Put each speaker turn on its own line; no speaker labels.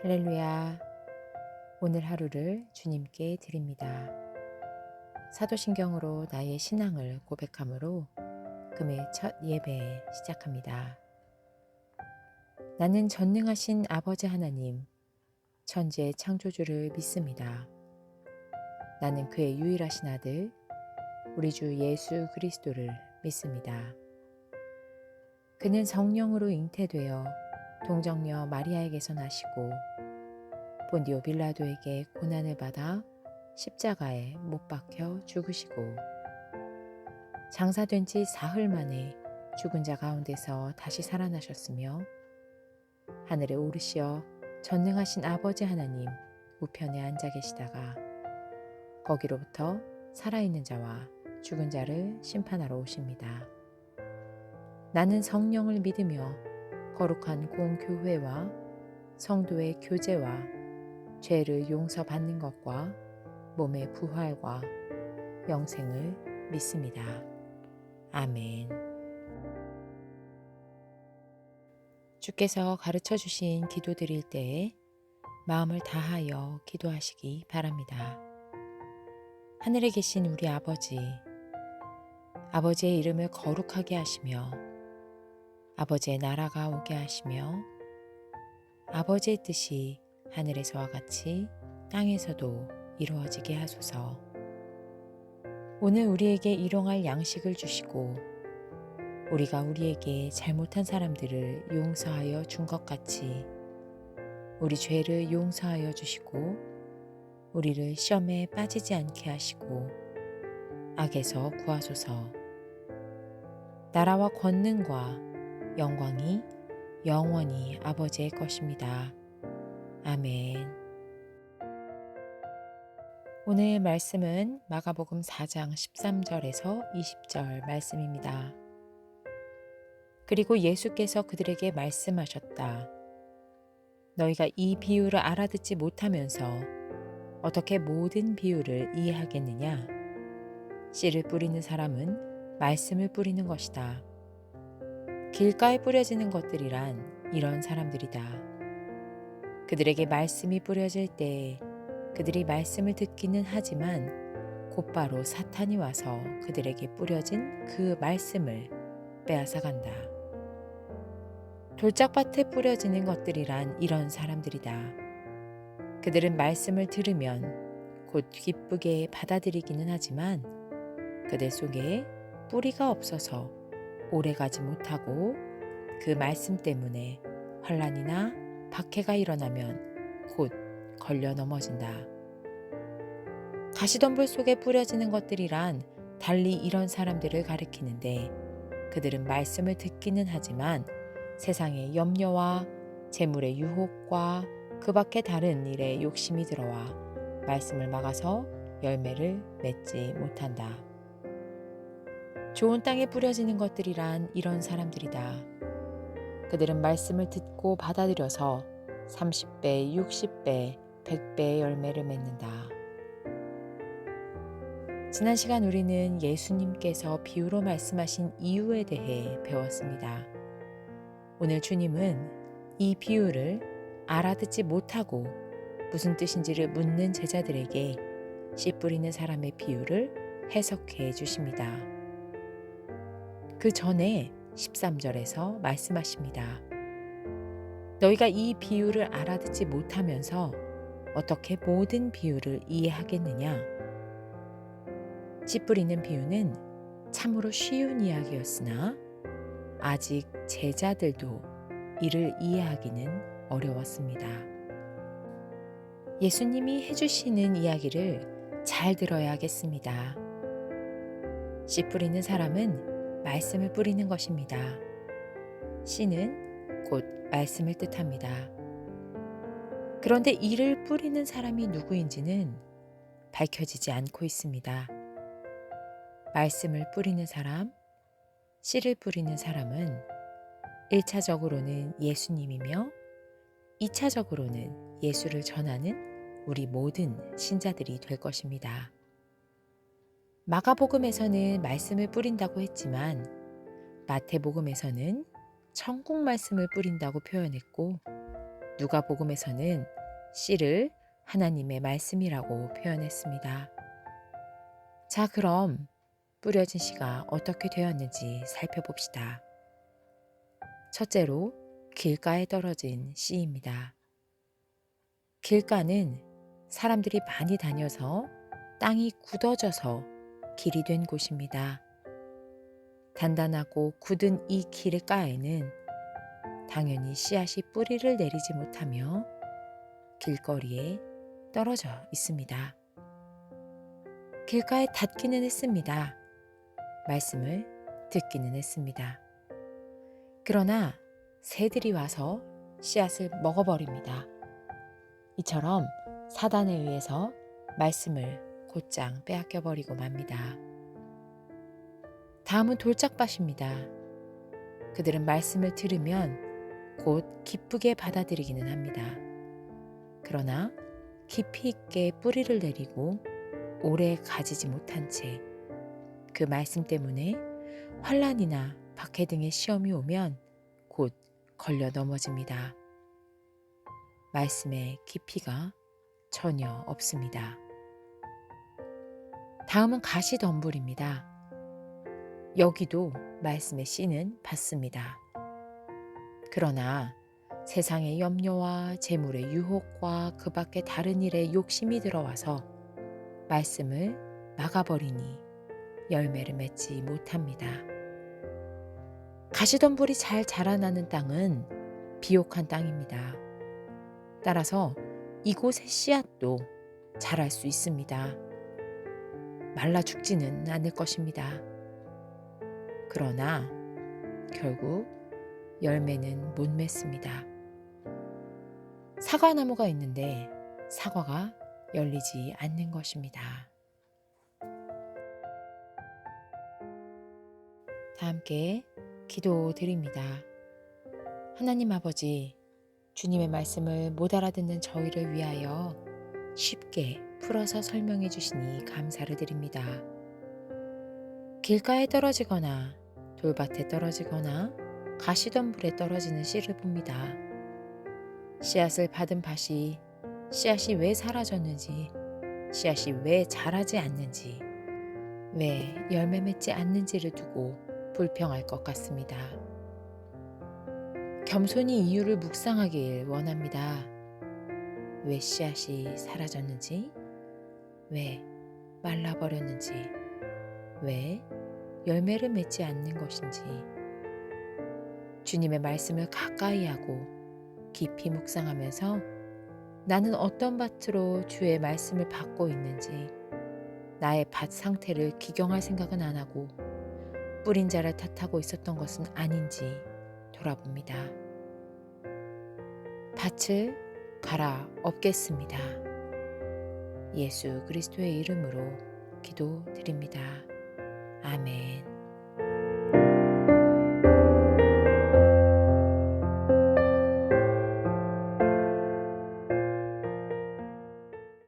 할렐루야. 오늘 하루를 주님께 드립니다. 사도신경으로 나의 신앙을 고백함으로 금의 첫 예배 시작합니다. 나는 전능하신 아버지 하나님, 천지의 창조주를 믿습니다. 나는 그의 유일하신 아들, 우리 주 예수 그리스도를 믿습니다. 그는 성령으로 잉태되어 동정녀 마리아에게서 나시고 본디오 빌라도에게 고난을 받아 십자가에 못 박혀 죽으시고 장사된 지 사흘 만에 죽은 자 가운데서 다시 살아나셨으며 하늘에 오르시어 전능하신 아버지 하나님 우편에 앉아 계시다가 거기로부터 살아있는 자와 죽은 자를 심판하러 오십니다. 나는 성령을 믿으며 거룩한 공교회와 성도의 교제와 죄를 용서받는 것과 몸의 부활과 영생을 믿습니다. 아멘. 주께서 가르쳐 주신 기도 드릴 때에 마음을 다하여 기도하시기 바랍니다. 하늘에 계신 우리 아버지, 아버지의 이름을 거룩하게 하시며 아버지의 나라가 오게 하시며 아버지의 뜻이 하늘에서와 같이 땅에서도 이루어지게 하소서. 오늘 우리에게 일용할 양식을 주시고 우리가 우리에게 잘못한 사람들을 용서하여 준 것 같이 우리 죄를 용서하여 주시고 우리를 시험에 빠지지 않게 하시고 악에서 구하소서. 나라와 권능과 영광이 영원히 아버지의 것입니다. 아멘. 오늘 말씀은 마가복음 4장 13절에서 20절 말씀입니다. 그리고 예수께서 그들에게 말씀하셨다. 너희가 이 비유를 알아듣지 못하면서 어떻게 모든 비유를 이해하겠느냐? 씨를 뿌리는 사람은 말씀을 뿌리는 것이다. 길가에 뿌려지는 것들이란 이런 사람들이다. 그들에게 말씀이 뿌려질 때 그들이 말씀을 듣기는 하지만 곧바로 사탄이 와서 그들에게 뿌려진 그 말씀을 빼앗아간다. 돌짝밭에 뿌려지는 것들이란 이런 사람들이다. 그들은 말씀을 들으면 곧 기쁘게 받아들이기는 하지만 그들 속에 뿌리가 없어서 오래가지 못하고 그 말씀 때문에 환난이나 박해가 일어나면 곧 걸려 넘어진다. 가시덤불 속에 뿌려지는 것들이란 달리 이런 사람들을 가리키는데 그들은 말씀을 듣기는 하지만 세상의 염려와 재물의 유혹과 그 밖의 다른 일에 욕심이 들어와 말씀을 막아서 열매를 맺지 못한다. 좋은 땅에 뿌려지는 것들이란 이런 사람들이다. 그들은 말씀을 듣고 받아들여서 30배, 60배, 100배의 열매를 맺는다. 지난 시간 우리는 예수님께서 비유로 말씀하신 이유에 대해 배웠습니다. 오늘 주님은 이 비유를 알아듣지 못하고 무슨 뜻인지를 묻는 제자들에게 씨 뿌리는 사람의 비유를 해석해 주십니다. 그 전에 13절에서 말씀하십니다. 너희가 이 비유를 알아듣지 못하면서 어떻게 모든 비유를 이해하겠느냐? 씨 뿌리는 비유는 참으로 쉬운 이야기였으나 아직 제자들도 이를 이해하기는 어려웠습니다. 예수님이 해주시는 이야기를 잘 들어야겠습니다. 씨 뿌리는 사람은 말씀을 뿌리는 것입니다. 씨는 곧 말씀을 뜻합니다. 그런데 이를 뿌리는 사람이 누구인지는 밝혀지지 않고 있습니다. 말씀을 뿌리는 사람, 씨를 뿌리는 사람은 1차적으로는 예수님이며 2차적으로는 예수를 전하는 우리 모든 신자들이 될 것입니다. 마가복음에서는 말씀을 뿌린다고 했지만 마태복음에서는 천국 말씀을 뿌린다고 표현했고 누가복음에서는 씨를 하나님의 말씀이라고 표현했습니다. 자, 그럼 뿌려진 씨가 어떻게 되었는지 살펴봅시다. 첫째로 길가에 떨어진 씨입니다. 길가는 사람들이 많이 다녀서 땅이 굳어져서 길이 된 곳입니다. 단단하고 굳은 이 길가에는 당연히 씨앗이 뿌리를 내리지 못하며 길거리에 떨어져 있습니다. 길가에 닿기는 했습니다. 말씀을 듣기는 했습니다. 그러나 새들이 와서 씨앗을 먹어버립니다. 이처럼 사단에 의해서 말씀을 곧장 빼앗겨버리고 맙니다. 다음은 돌짝밭입니다. 그들은 말씀을 들으면 곧 기쁘게 받아들이기는 합니다. 그러나 깊이 있게 뿌리를 내리고 오래 가지지 못한 채 그 말씀 때문에 환난이나 박해 등의 시험이 오면 곧 걸려 넘어집니다. 말씀의 깊이가 전혀 없습니다. 다음은 가시덤불입니다. 여기도 말씀의 씨는 받습니다. 그러나 세상의 염려와 재물의 유혹과 그 밖의 다른 일에 욕심이 들어와서 말씀을 막아버리니 열매를 맺지 못합니다. 가시덤불이 잘 자라나는 땅은 비옥한 땅입니다. 따라서 이곳의 씨앗도 자랄 수 있습니다. 말라 죽지는 않을 것입니다. 그러나 결국 열매는 못 맺습니다. 사과나무가 있는데 사과가 열리지 않는 것입니다. 다 함께 기도드립니다. 하나님 아버지, 주님의 말씀을 못 알아듣는 저희를 위하여 쉽게 풀어서 설명해 주시니 감사를 드립니다. 길가에 떨어지거나 돌밭에 떨어지거나 가시덤불에 떨어지는 씨를 봅니다. 씨앗을 받은 밭이 씨앗이 왜 사라졌는지, 씨앗이 왜 자라지 않는지, 왜 열매 맺지 않는지를 두고 불평할 것 같습니다. 겸손히 이유를 묵상하길 원합니다. 왜 씨앗이 사라졌는지, 왜 말라버렸는지, 왜 열매를 맺지 않는 것인지, 주님의 말씀을 가까이 하고 깊이 묵상하면서 나는 어떤 밭으로 주의 말씀을 받고 있는지, 나의 밭 상태를 기경할 생각은 안 하고 뿌린 자를 탓하고 있었던 것은 아닌지 돌아봅니다. 밭을 갈아 엎겠습니다. 예수 그리스도의 이름으로 기도드립니다. 아멘.